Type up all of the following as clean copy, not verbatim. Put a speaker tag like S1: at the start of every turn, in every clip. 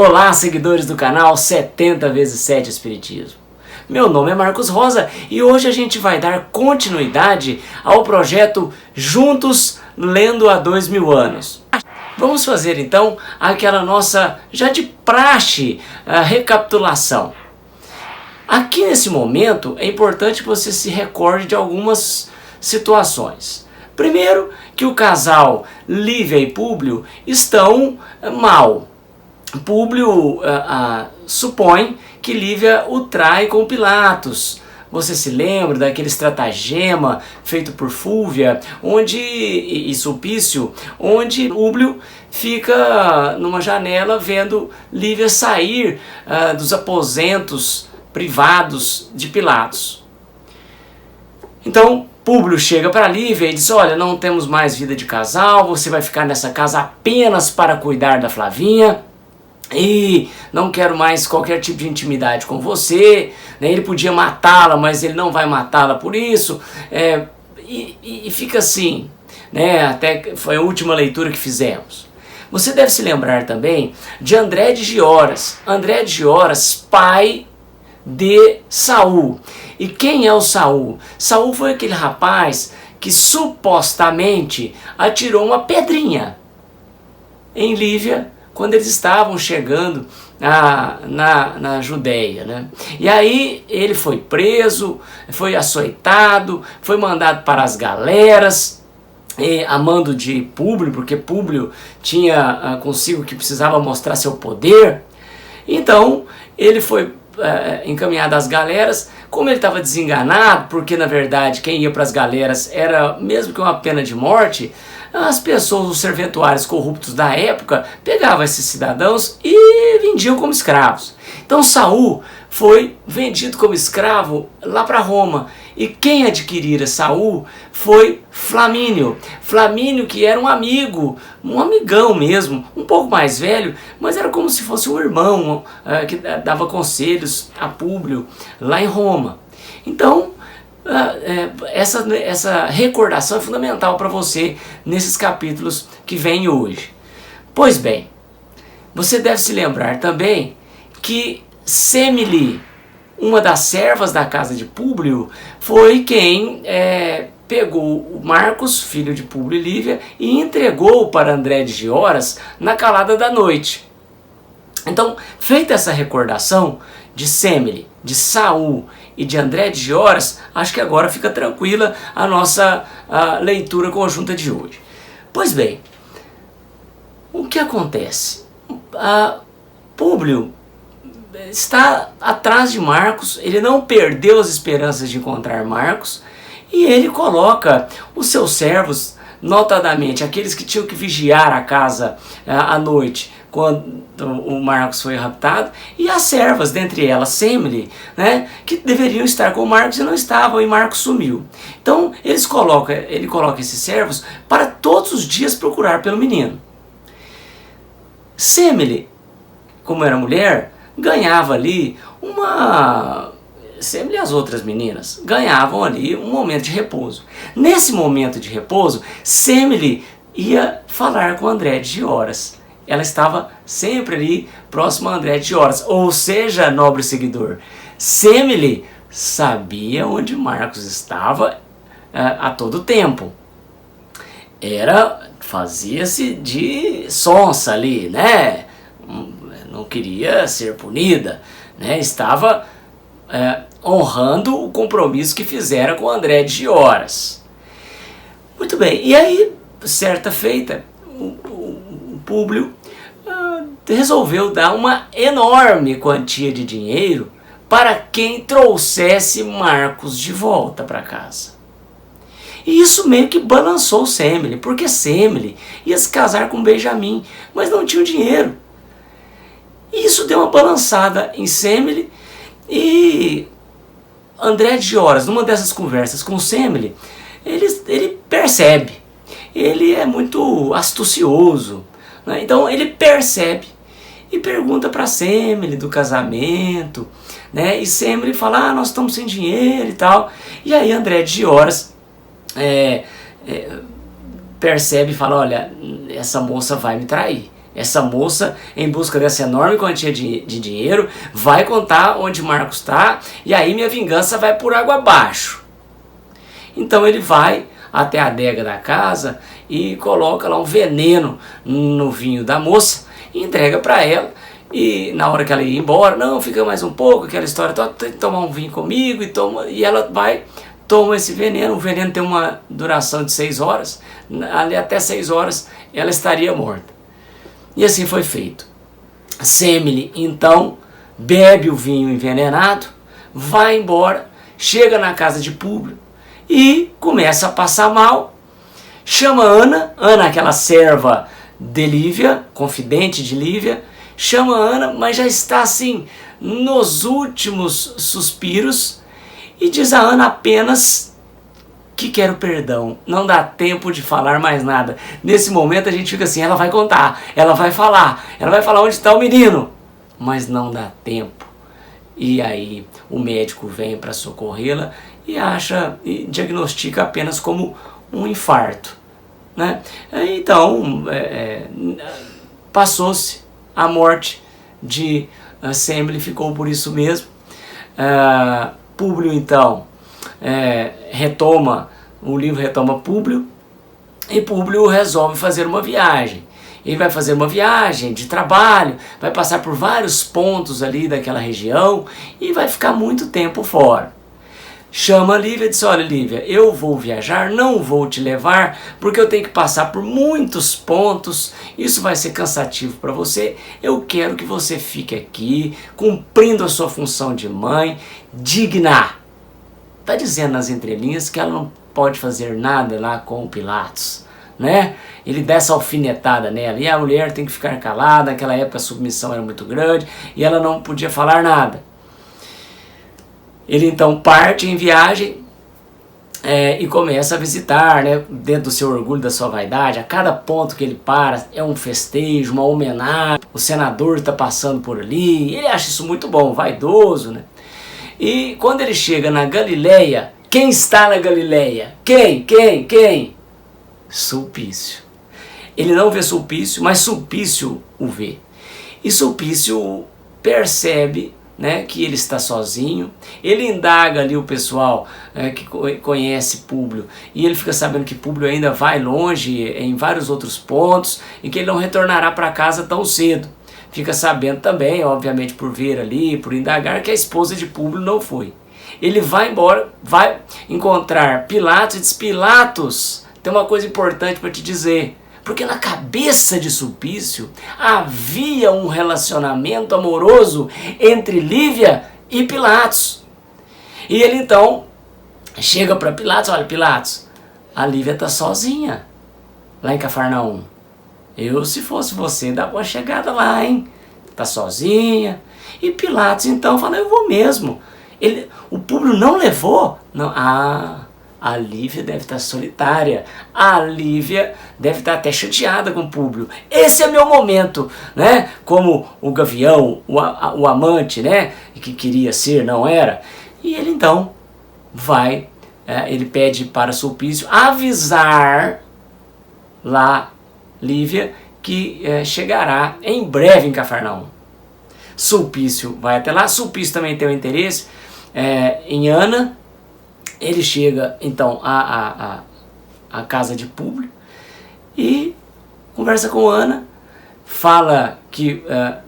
S1: Olá, seguidores do canal 70 vezes 7 Espiritismo. Meu nome é Marcos Rosa e hoje a gente vai dar continuidade ao projeto Juntos Lendo há 2000 anos. Vamos fazer então aquela nossa, já de praxe, recapitulação. Aqui nesse momento é importante que você se recorde de algumas situações. Primeiro, que o casal Lívia e Públio estão mal. Públio supõe que Lívia o trai com Pilatos. Você se lembra daquele estratagema feito por Fúvia e Sulpício, onde Públio fica numa janela vendo Lívia sair dos aposentos privados de Pilatos. Então Públio chega para Lívia e diz: olha, não temos mais vida de casal, você vai ficar nessa casa apenas para cuidar da Flavinha. E não quero mais qualquer tipo de intimidade com você, né? Ele podia matá-la, mas ele não vai matá-la por isso, e fica assim, né? Até foi a última leitura que fizemos. Você deve se lembrar também de André de Gioras. André de Gioras, pai de Saul. E quem é o Saul? Saul foi aquele rapaz que supostamente atirou uma pedrinha em Lívia quando eles estavam chegando na Judéia, né? E aí ele foi preso, foi açoitado, foi mandado para as galeras, a mando de Públio, porque Públio tinha consigo que precisava mostrar seu poder. Então ele foi encaminhado às galeras. Como ele estava desenganado, porque na verdade quem ia para as galeras era mesmo que uma pena de morte, as pessoas, os serventuários corruptos da época, pegavam esses cidadãos e vendiam como escravos. Então Saul foi vendido como escravo lá para Roma. E quem adquirira Saul foi Flamínio. Flamínio, que era um amigo, um amigão mesmo, um pouco mais velho, mas era como se fosse um irmão que dava conselhos a Públio lá em Roma. Então, essa recordação é fundamental para você nesses capítulos que vêm hoje. Pois bem, você deve se lembrar também que Semele, uma das servas da casa de Públio, foi quem pegou o Marcos, filho de Públio e Lívia, e entregou para André de Gioras na calada da noite. Então, feita essa recordação de Semele, de Saul e de André de Gioras, acho que agora fica tranquila a nossa leitura conjunta de hoje. Pois bem, o que acontece? Públio está atrás de Marcos, ele não perdeu as esperanças de encontrar Marcos, e ele coloca os seus servos, notadamente aqueles que tinham que vigiar a casa à noite, quando o Marcos foi raptado, e as servas, dentre elas Semele, né, que deveriam estar com Marcos e não estavam, e Marcos sumiu. Então ele coloca esses servos para todos os dias procurar pelo menino. Semele, como era mulher, ganhava ali Semele e as outras meninas ganhavam ali um momento de repouso. Nesse momento de repouso, Semele ia falar com André de Gioras. Ela estava sempre ali próximo a André de Gioras. Ou seja, nobre seguidor, Semele sabia onde Marcos estava a todo tempo. Fazia-se de sonsa ali, né? Não queria ser punida, né? Estava honrando o compromisso que fizera com André de Gioras. Muito bem, e aí, certa feita, o Públio resolveu dar uma enorme quantia de dinheiro para quem trouxesse Marcos de volta para casa. E isso meio que balançou Semele, porque Semele ia se casar com Benjamim, mas não tinha dinheiro. E isso deu uma balançada em Semele, e André de Gioras, numa dessas conversas com Semele, ele percebe, ele é muito astucioso, né? Então ele percebe e pergunta para Semele do casamento, né? E Semele fala: nós estamos sem dinheiro e tal. E aí André de Gioras percebe e fala: olha, essa moça vai me trair. Essa moça, em busca dessa enorme quantia de dinheiro, vai contar onde Marcos está, e aí minha vingança vai por água abaixo. Então ele vai até a adega da casa e coloca lá um veneno no vinho da moça e entrega para ela. E na hora que ela ia embora, não, fica mais um pouco, aquela história, tem que tomar um vinho comigo, e ela vai, toma esse veneno. O veneno tem uma duração de 6 horas, ali até 6 horas ela estaria morta. E assim foi feito. Semele então bebe o vinho envenenado, vai embora, chega na casa de Públio e começa a passar mal. Chama Ana, aquela serva de Lívia, confidente de Lívia, chama Ana, mas já está assim nos últimos suspiros, e diz a Ana apenas que quer o perdão. Não dá tempo de falar mais nada. Nesse momento a gente fica assim, ela vai contar, ela vai falar onde está o menino, mas não dá tempo. E aí o médico vem para socorrê-la e diagnostica apenas como um infarto, né? Então passou-se, a morte de Semele ficou por isso mesmo. Públio então o livro retoma Públio, e Públio resolve fazer uma viagem. Ele vai fazer uma viagem de trabalho, vai passar por vários pontos ali daquela região e vai ficar muito tempo fora. Chama a Lívia e diz, olha Lívia, eu vou viajar, não vou te levar, porque eu tenho que passar por muitos pontos, isso vai ser cansativo para você, eu quero que você fique aqui, cumprindo a sua função de mãe, digna. Está dizendo nas entrelinhas que ela não pode fazer nada lá com o Pilatos, né? Ele dá essa alfinetada nela, e a mulher tem que ficar calada. Naquela época a submissão era muito grande, e ela não podia falar nada. Ele então parte em viagem e começa a visitar, né, dentro do seu orgulho, da sua vaidade. A cada ponto que ele para é um festejo, uma homenagem. O senador está passando por ali, ele acha isso muito bom, vaidoso, né? E quando ele chega na Galileia, quem está na Galileia? Quem? Sulpício. Ele não vê Sulpício, mas Sulpício o vê. E Sulpício percebe, né, que ele está sozinho. Ele indaga ali o pessoal que conhece Públio, e ele fica sabendo que Públio ainda vai longe em vários outros pontos e que ele não retornará para casa tão cedo. Fica sabendo também, obviamente por ver ali, por indagar, que a esposa de Públio não foi. Ele vai embora, vai encontrar Pilatos e diz, Pilatos, tem uma coisa importante para te dizer. Porque na cabeça de Sulpício havia um relacionamento amoroso entre Lívia e Pilatos. E ele então chega para Pilatos, olha Pilatos, a Lívia está sozinha lá em Cafarnaum. Eu, se fosse você, dava uma chegada lá, hein? Tá sozinha. E Pilatos então fala, eu vou mesmo. O Públio não levou? Não. A Lívia deve estar solitária. A Lívia deve estar até chateada com o Públio. Esse é meu momento, né? Como o gavião, o amante, né? Que queria ser, não era. E ele então vai, ele pede para Sulpício avisar lá Lívia que chegará em breve em Cafarnaum. Sulpício vai até lá. Sulpício também tem um interesse em Ana. Ele chega então à casa de Públio e conversa com Ana, fala que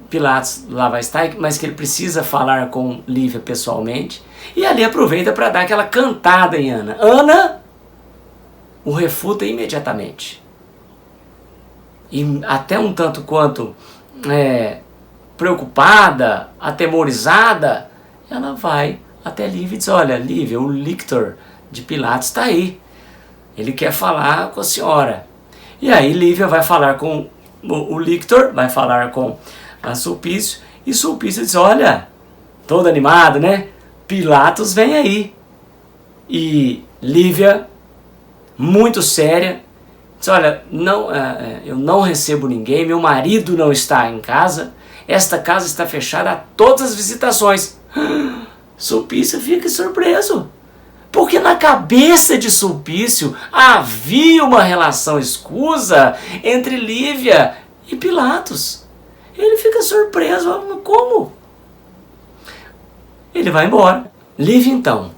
S1: Pilatos lá vai estar, mas que ele precisa falar com Lívia pessoalmente, e ali aproveita para dar aquela cantada em Ana. Ana o refuta imediatamente, e até um tanto quanto preocupada, atemorizada, ela vai até Lívia e diz, olha Lívia, o lictor de Pilatos está aí, ele quer falar com a senhora. E aí Lívia vai falar com o lictor, vai falar com a Sulpício, e Sulpício diz, olha, todo animado, né, Pilatos vem aí. E Lívia, muito séria, diz, olha, eu não recebo ninguém, meu marido não está em casa, esta casa está fechada a todas as visitações. Sulpício fica surpreso, porque na cabeça de Sulpício havia uma relação escusa entre Lívia E Pilatos, ele fica surpreso, como? Ele vai embora. Lívia então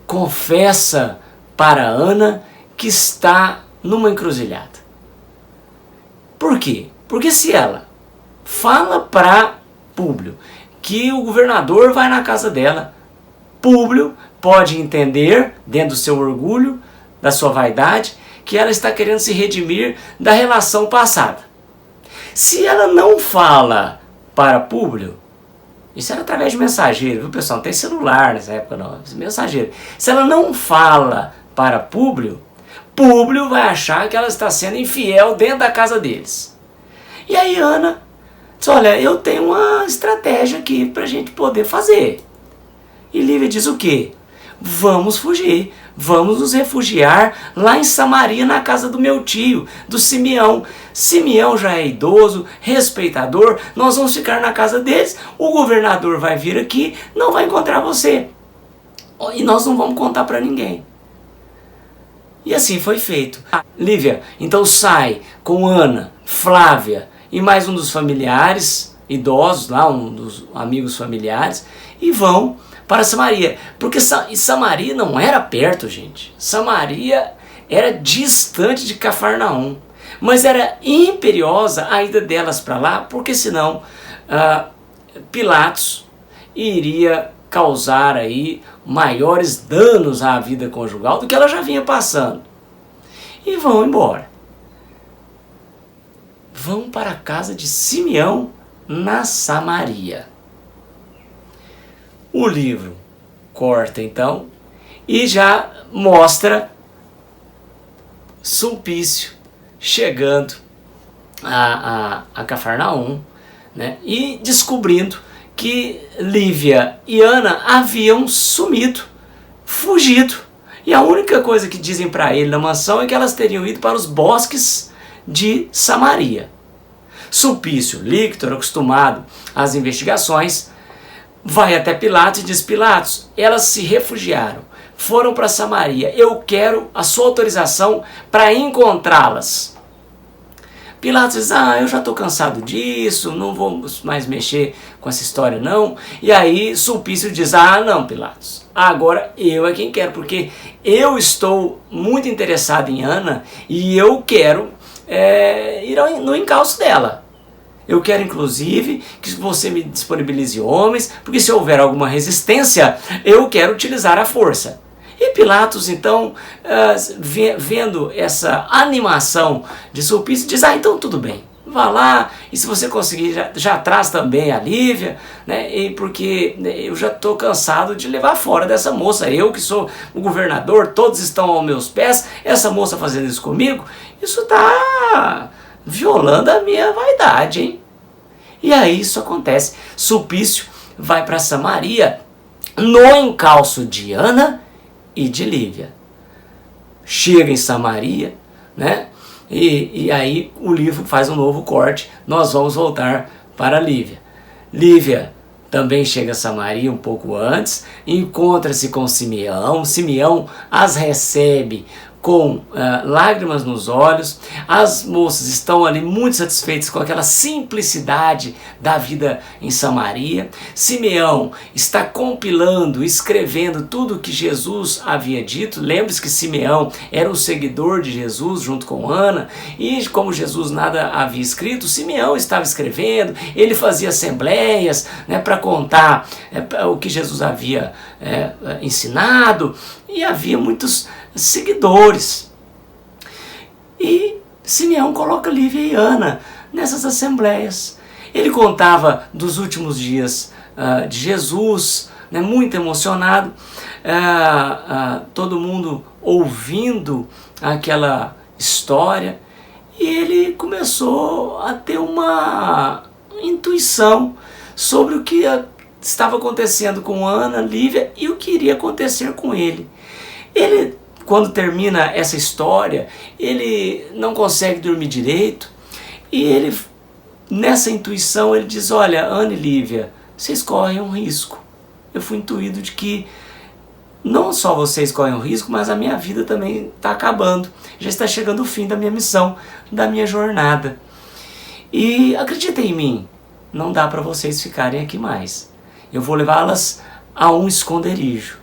S1: confessa para Ana que está numa encruzilhada. Por quê? Porque se ela fala para Públio que o governador vai na casa dela, Públio pode entender, dentro do seu orgulho, da sua vaidade, que ela está querendo se redimir da relação passada. Se ela não fala para Públio, isso era através de mensageiro, viu pessoal? Não tem celular nessa época não, mensageiro. Se ela não fala para Públio, Públio vai achar que ela está sendo infiel dentro da casa deles. E aí Ana diz, olha, eu tenho uma estratégia aqui para a gente poder fazer. E Lívia diz o quê? Vamos fugir, vamos nos refugiar lá em Samaria, na casa do meu tio, do Simeão. Simeão já é idoso, respeitador, nós vamos ficar na casa deles, o governador vai vir aqui, não vai encontrar você. E nós não vamos contar para ninguém. E assim foi feito. Lívia então sai com Ana, Flávia e mais um dos familiares idosos, lá um dos amigos familiares, e vão para Samaria, porque Samaria não era perto, gente. Samaria era distante de Cafarnaum, mas era imperiosa a ida delas para lá, porque senão Pilatos iria causar aí maiores danos à vida conjugal do que ela já vinha passando. E vão embora. Vão para a casa de Simeão na Samaria. O livro corta então e já mostra Sulpício chegando a Cafarnaum, né, e descobrindo que Lívia e Ana haviam sumido, fugido. E a única coisa que dizem para ele na mansão é que elas teriam ido para os bosques de Samaria. Sulpício, lictor, acostumado às investigações, vai até Pilatos e diz, Pilatos, elas se refugiaram, foram para Samaria, eu quero a sua autorização para encontrá-las. Pilatos diz, eu já estou cansado disso, não vou mais mexer com essa história não. E aí Sulpício diz, não Pilatos, agora eu é quem quero, porque eu estou muito interessado em Ana e eu quero ir no encalço dela. Eu quero, inclusive, que você me disponibilize homens, porque se houver alguma resistência, eu quero utilizar a força. E Pilatos, então, vendo essa animação de Sulpício, diz, então tudo bem, vá lá, e se você conseguir, já traz também a Lívia, né, porque eu já estou cansado de levar fora dessa moça, eu que sou o governador, todos estão aos meus pés, essa moça fazendo isso comigo, isso está violando a minha vaidade, hein? E aí isso acontece. Sulpício vai para Samaria no encalço de Ana e de Lívia. Chega em Samaria, né? E aí o livro faz um novo corte. Nós vamos voltar para Lívia. Lívia também chega a Samaria um pouco antes, encontra-se com Simeão. Simeão as recebe com lágrimas nos olhos. As moças estão ali muito satisfeitas com aquela simplicidade da vida em Samaria. Simeão está compilando, escrevendo tudo o que Jesus havia dito. Lembre-se que Simeão era um seguidor de Jesus junto com Ana, e como Jesus nada havia escrito, Simeão estava escrevendo. Ele fazia assembleias, né, para contar o que Jesus havia ensinado, e havia muitos seguidores. E Simeão coloca Lívia e Ana nessas assembleias. Ele contava dos últimos dias de Jesus, né, muito emocionado, todo mundo ouvindo aquela história, e ele começou a ter uma intuição sobre o que estava acontecendo com Ana, Lívia, e o que iria acontecer com ele. Ele, quando termina essa história, ele não consegue dormir direito, e ele, nessa intuição, ele diz, olha, Ana e Lívia, vocês correm um risco. Eu fui intuído de que não só vocês correm um risco, mas a minha vida também está acabando. Já está chegando o fim da minha missão, da minha jornada. E acreditem em mim, não dá para vocês ficarem aqui mais. Eu vou levá-las a um esconderijo.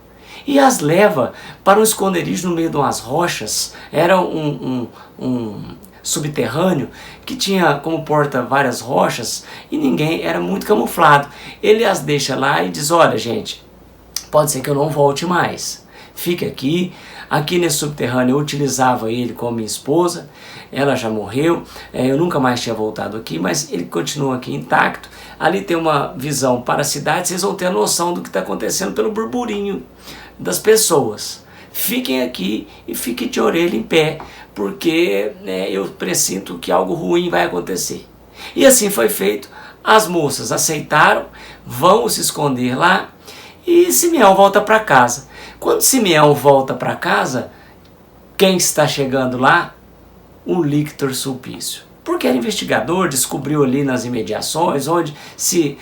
S1: E as leva para um esconderijo no meio de umas rochas. Era um subterrâneo que tinha como porta várias rochas e ninguém, era muito camuflado. Ele as deixa lá e diz: olha, gente, pode ser que eu não volte mais. Fique aqui. Aqui nesse subterrâneo eu utilizava ele como minha esposa. Ela já morreu. Eu nunca mais tinha voltado aqui, mas ele continua aqui intacto. Ali tem uma visão para a cidade. Vocês vão ter a noção do que está acontecendo pelo burburinho das pessoas. Fiquem aqui e fiquem de orelha em pé, porque eu pressinto que algo ruim vai acontecer. E assim foi feito. As moças aceitaram, vão se esconder lá e Simeão volta para casa. Quando Simeão volta para casa, quem está chegando lá? O lictor Sulpício. Porque era investigador, descobriu ali nas imediações onde se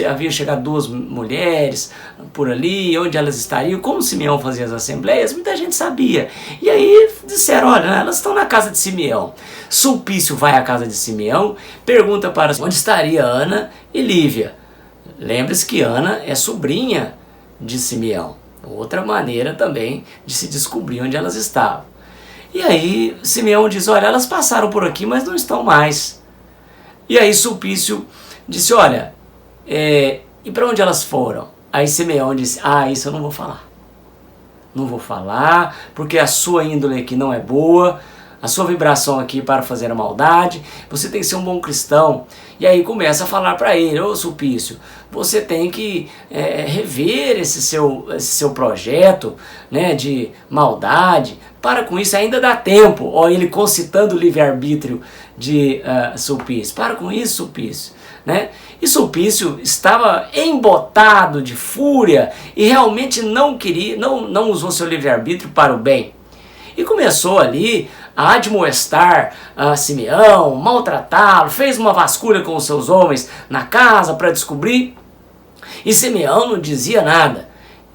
S1: havia chegado duas mulheres por ali, onde elas estariam, como Simeão fazia as assembleias, muita gente sabia. E aí disseram: olha, elas estão na casa de Simeão. Sulpício vai à casa de Simeão, pergunta para onde estaria Ana e Lívia. Lembre-se que Ana é sobrinha de Simeão. Outra maneira também de se descobrir onde elas estavam. E aí Simeão diz: olha, elas passaram por aqui, mas não estão mais. E aí Sulpício disse: olha, e para onde elas foram? Aí Simeão disse: isso eu não vou falar. Não vou falar, porque a sua índole aqui não é boa, a sua vibração aqui para fazer a maldade, você tem que ser um bom cristão. E aí começa a falar para ele: ô Sulpício, você tem que rever esse seu projeto, né, de maldade. Para com isso, ainda dá tempo. Ó, ele concitando o livre-arbítrio de Sulpício. Para com isso, Sulpício. Né? E Sulpício estava embotado de fúria e realmente não queria, não usou seu livre-arbítrio para o bem. E começou ali a admoestar Simeão, maltratá-lo, fez uma vasculha com os seus homens na casa para descobrir. E Simeão não dizia nada.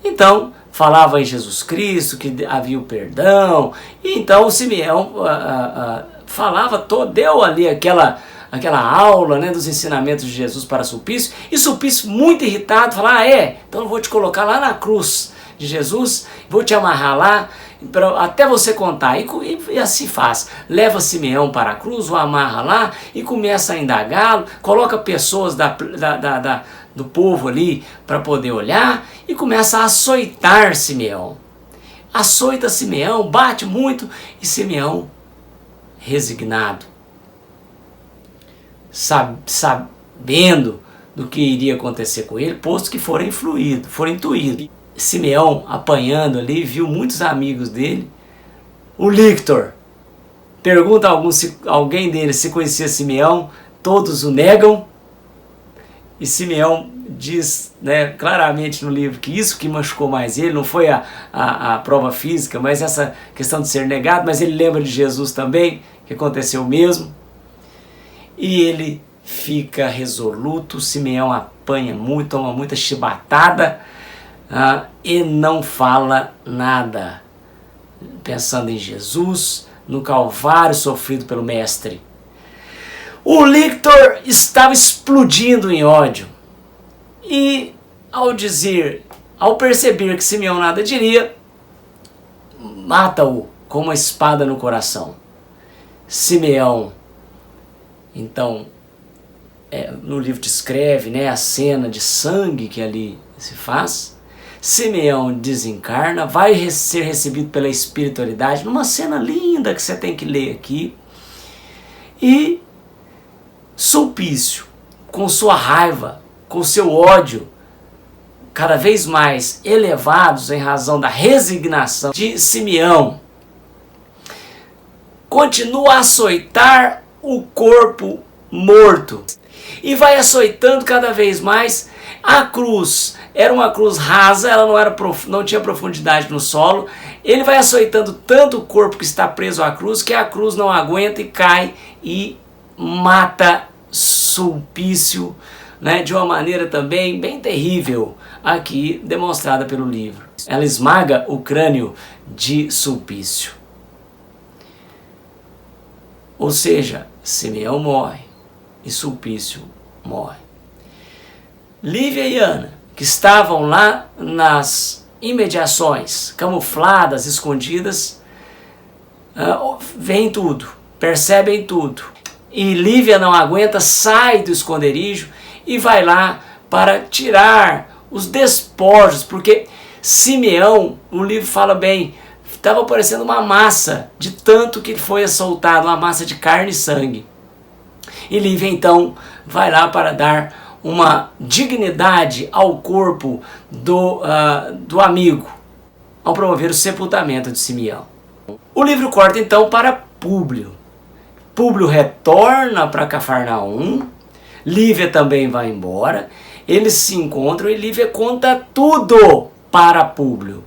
S1: Então falava em Jesus Cristo, que havia o perdão. E então Simeão falava, deu ali aquela aula, né, dos ensinamentos de Jesus para Sulpício. E Sulpício, muito irritado, fala: então eu vou te colocar lá na cruz de Jesus, vou te amarrar lá, até você contar. E assim faz. Leva Simeão para a cruz, o amarra lá e começa a indagá-lo, coloca pessoas do povo ali para poder olhar e começa a açoitar Simeão. Açoita Simeão, bate muito e Simeão, resignado, sabendo do que iria acontecer com ele, posto que fora intuído. Simeão, apanhando ali, viu muitos amigos dele. O lictor pergunta a alguém deles se conhecia Simeão, todos o negam. E Simeão diz, né, claramente no livro que isso que machucou mais ele não foi a prova física, mas essa questão de ser negado, mas ele lembra de Jesus também, que aconteceu o mesmo. E ele fica resoluto. Simeão apanha muito, toma muita chibatada, e não fala nada, pensando em Jesus, no Calvário sofrido pelo Mestre. O lictor estava explodindo em ódio. E ao perceber que Simeão nada diria, mata-o com uma espada no coração. Simeão, então, no livro descreve, né, a cena de sangue que ali se faz. Simeão desencarna, vai ser recebido pela espiritualidade, numa cena linda que você tem que ler aqui. E Sulpício, com sua raiva, com seu ódio, cada vez mais elevados em razão da resignação de Simeão, continua a açoitar o corpo morto. E vai açoitando cada vez mais. A cruz era uma cruz rasa, ela não tinha profundidade no solo. Ele vai açoitando tanto o corpo que está preso à cruz, que a cruz não aguenta e cai e mata Sulpício, né, de uma maneira também bem terrível, aqui demonstrada pelo livro. Ela esmaga o crânio de Sulpício. Ou seja, Simeão morre, e Sulpício morre. Lívia e Ana, que estavam lá nas imediações, camufladas, escondidas, veem tudo, percebem tudo. E Lívia não aguenta, sai do esconderijo e vai lá para tirar os despojos, porque Simeão, o livro fala bem, estava parecendo uma massa, de tanto que foi assoltado, uma massa de carne e sangue. E Lívia então vai lá para dar uma dignidade ao corpo do amigo, ao promover o sepultamento de Simeão. O livro corta então para Públio. Públio retorna para Cafarnaum, Lívia também vai embora, eles se encontram e Lívia conta tudo para Públio.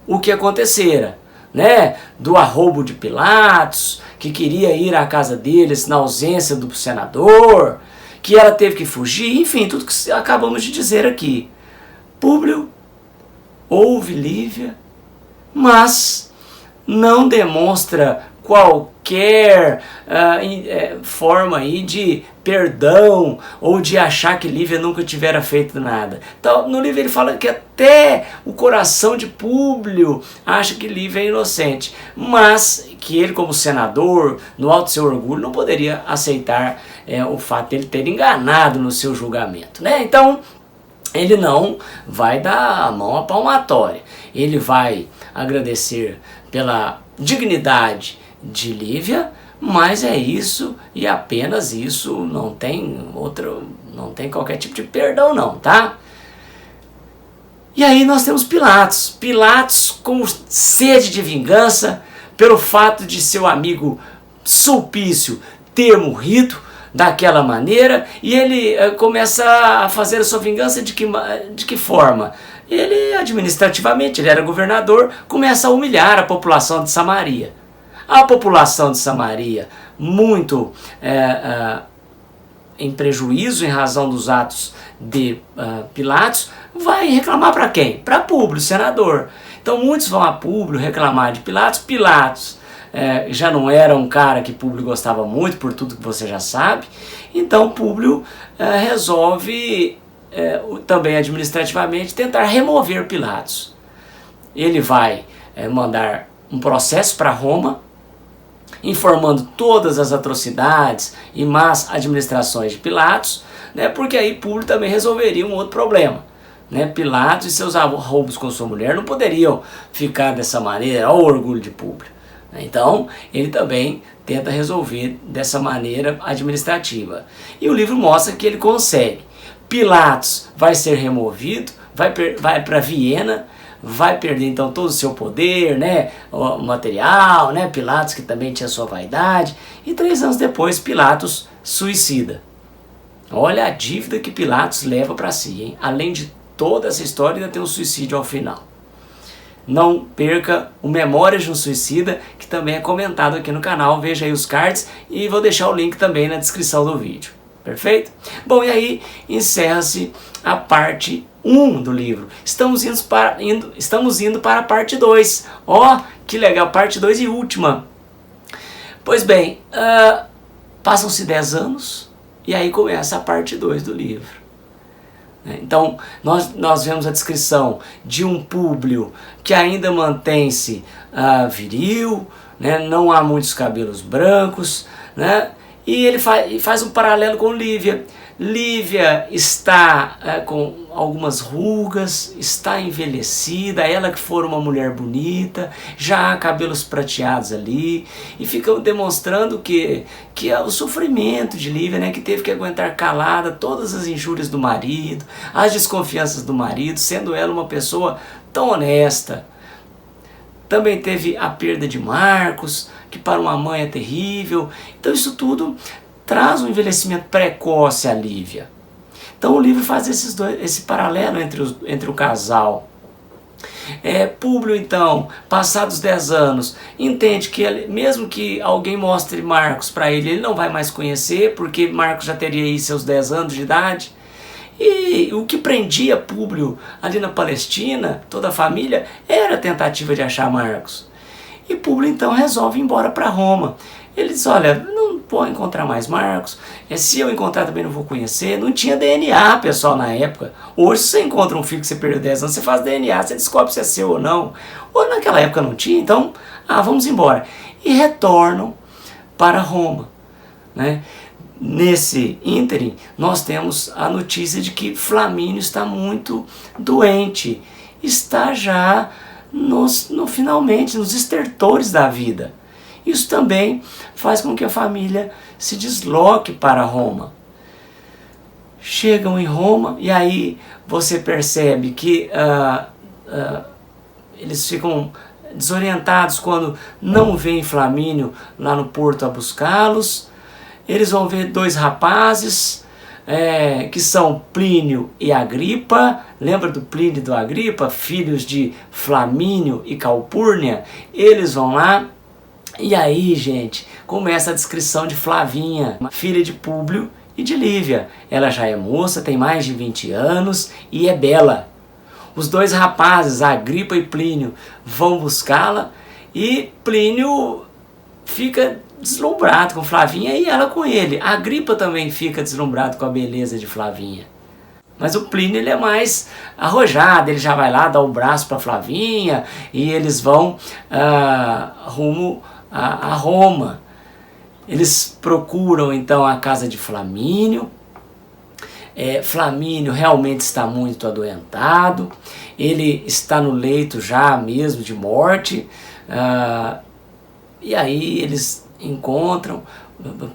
S1: O que acontecera, né? Do arroubo de Pilatos, que queria ir à casa deles na ausência do senador, que ela teve que fugir, enfim, tudo que acabamos de dizer aqui. Públio ouve Lívia, mas não demonstra qualquer forma aí de perdão ou de achar que Lívia nunca tivera feito nada. Então, no livro ele fala que até o coração de Públio acha que Lívia é inocente, mas que ele, como senador, no alto do seu orgulho, não poderia aceitar o fato de ele ter enganado no seu julgamento, né? Então, ele não vai dar a mão à palmatória. Ele vai agradecer pela dignidade de Lívia, mas é isso e apenas isso, não tem qualquer tipo de perdão não, tá? E aí nós temos Pilatos com sede de vingança pelo fato de seu amigo Sulpício ter morrido daquela maneira, e ele começa a fazer a sua vingança de que forma? Ele administrativamente, ele era governador, começa a humilhar a população de Samaria. A população de Samaria, muito em prejuízo em razão dos atos de Pilatos, vai reclamar para quem? Para Públio, senador. Então muitos vão a Públio reclamar de Pilatos. Pilatos já não era um cara que Públio gostava muito, por tudo que você já sabe. Então Públio resolve, também administrativamente, tentar remover Pilatos. Ele vai mandar um processo para Roma, informando todas as atrocidades e más administrações de Pilatos, né, porque aí Públio também resolveria um outro problema. Né? Pilatos e seus roubos com sua mulher não poderiam ficar dessa maneira, ao orgulho de Públio. Então, ele também tenta resolver dessa maneira administrativa. E o livro mostra que ele consegue. Pilatos vai ser removido, vai para Viena, vai perder então todo o seu poder, né, o material, né, Pilatos, que também tinha sua vaidade, e 3 anos depois Pilatos suicida. Olha a dívida que Pilatos leva para si, hein? Além de toda essa história, ainda tem um suicídio ao final. Não perca o Memórias de um Suicida, que também é comentado aqui no canal, veja aí os cards e vou deixar o link também na descrição do vídeo. Perfeito? Bom, e aí encerra-se a parte 1 do livro. Estamos indo para a parte 2. Ó, que legal, parte 2 e última. Pois bem, passam-se 10 anos e aí começa a parte 2 do livro. Então, nós vemos a descrição de um Públio que ainda mantém-se viril, né? Não há muitos cabelos brancos, né? E ele faz um paralelo com Lívia. Lívia está com algumas rugas, está envelhecida, ela que for uma mulher bonita, já há cabelos prateados ali, e ficam demonstrando que é o sofrimento de Lívia, né, que teve que aguentar calada todas as injúrias do marido, as desconfianças do marido, sendo ela uma pessoa tão honesta. Também teve a perda de Marcos, que para uma mãe é terrível. Então isso tudo traz um envelhecimento precoce a Lívia. Então o livro faz esse paralelo entre o casal. Públio, então, passados 10 anos, entende que ele, mesmo que alguém mostre Marcos para ele, ele não vai mais conhecer, porque Marcos já teria aí seus 10 anos de idade. E o que prendia Públio ali na Palestina, toda a família, era a tentativa de achar Marcos. E Públio então resolve ir embora para Roma. Ele disse, olha, não vou encontrar mais Marcos, se eu encontrar também não vou conhecer. Não tinha DNA, pessoal, na época. Hoje, se você encontra um filho que você perdeu 10 anos, você faz DNA, você descobre se é seu ou não. Ou naquela época não tinha, então, vamos embora. E retornam para Roma, né? Nesse ínterim, nós temos a notícia de que Flamínio está muito doente, está já finalmente, nos estertores da vida. Isso também faz com que a família se desloque para Roma. Chegam em Roma e aí você percebe que eles ficam desorientados quando não vem Flamínio lá no porto a buscá-los. Eles vão ver dois rapazes que são Plínio e Agripa. Lembra do Plínio e do Agripa? Filhos de Flamínio e Calpurnia. Eles vão lá. E aí, gente, começa a descrição de Flavinha, filha de Públio e de Lívia. Ela já é moça, tem mais de 20 anos e é bela. Os dois rapazes, Agripa e Plínio, vão buscá-la e Plínio fica deslumbrado com Flavinha e ela com ele. A Agripa também fica deslumbrado com a beleza de Flavinha. Mas o Plínio ele é mais arrojado, ele já vai lá dar o braço para Flavinha e eles vão rumo a Roma. Eles procuram então a casa de Flamínio. Flamínio realmente está muito adoentado, ele está no leito já mesmo de morte, e aí eles encontram,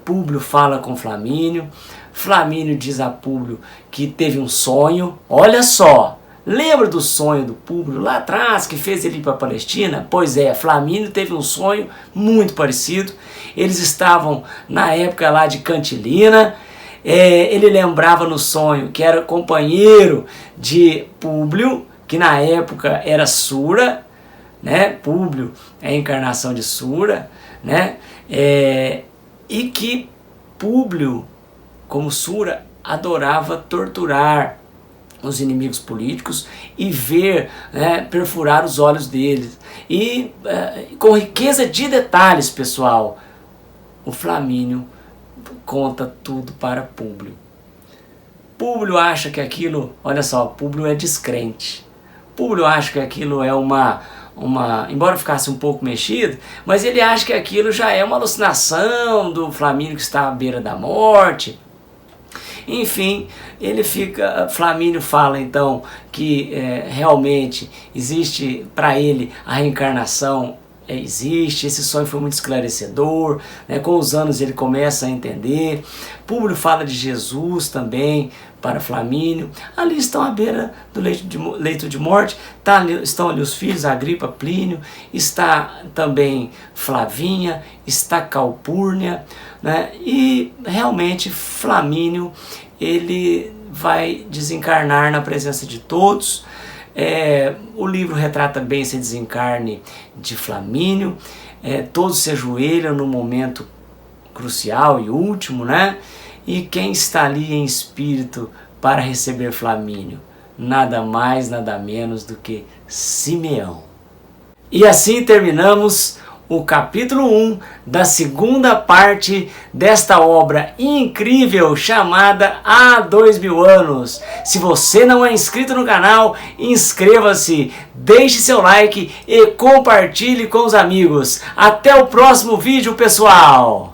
S1: Públio fala com Flamínio, Flamínio diz a Públio que teve um sonho, olha só, lembra do sonho do Públio lá atrás que fez ele ir para a Palestina? Pois é, Flamínio teve um sonho muito parecido, eles estavam na época lá de Cantilina. Ele lembrava no sonho que era companheiro de Públio, que na época era Sura, né? Públio é a encarnação de Sura, né? E que Públio, como Sura, adorava torturar os inimigos políticos e ver, perfurar os olhos deles. E com riqueza de detalhes, pessoal, o Flamínio conta tudo para Públio. Públio acha que aquilo, olha só, Públio é descrente. Públio acha que aquilo é embora ficasse um pouco mexido, mas ele acha que aquilo já é uma alucinação do Flamínio que está à beira da morte. Enfim, Flamínio fala então que realmente existe para ele a reencarnação. Existe, esse sonho foi muito esclarecedor, né? Com os anos ele começa a entender. Públio fala de Jesus também para Flamínio. Ali estão à beira do leito de morte, estão ali os filhos, Agripa, Plínio, está também Flavinha, está Calpurnia, né? E realmente Flamínio ele vai desencarnar na presença de todos. O livro retrata bem esse desencarne de Flamínio, todos se ajoelham no momento crucial e último, né? E quem está ali em espírito para receber Flamínio? Nada mais, nada menos do que Simeão. E assim terminamos o capítulo 1 da segunda parte desta obra incrível chamada Há 2000 anos. Se você não é inscrito no canal, inscreva-se, deixe seu like e compartilhe com os amigos. Até o próximo vídeo, pessoal!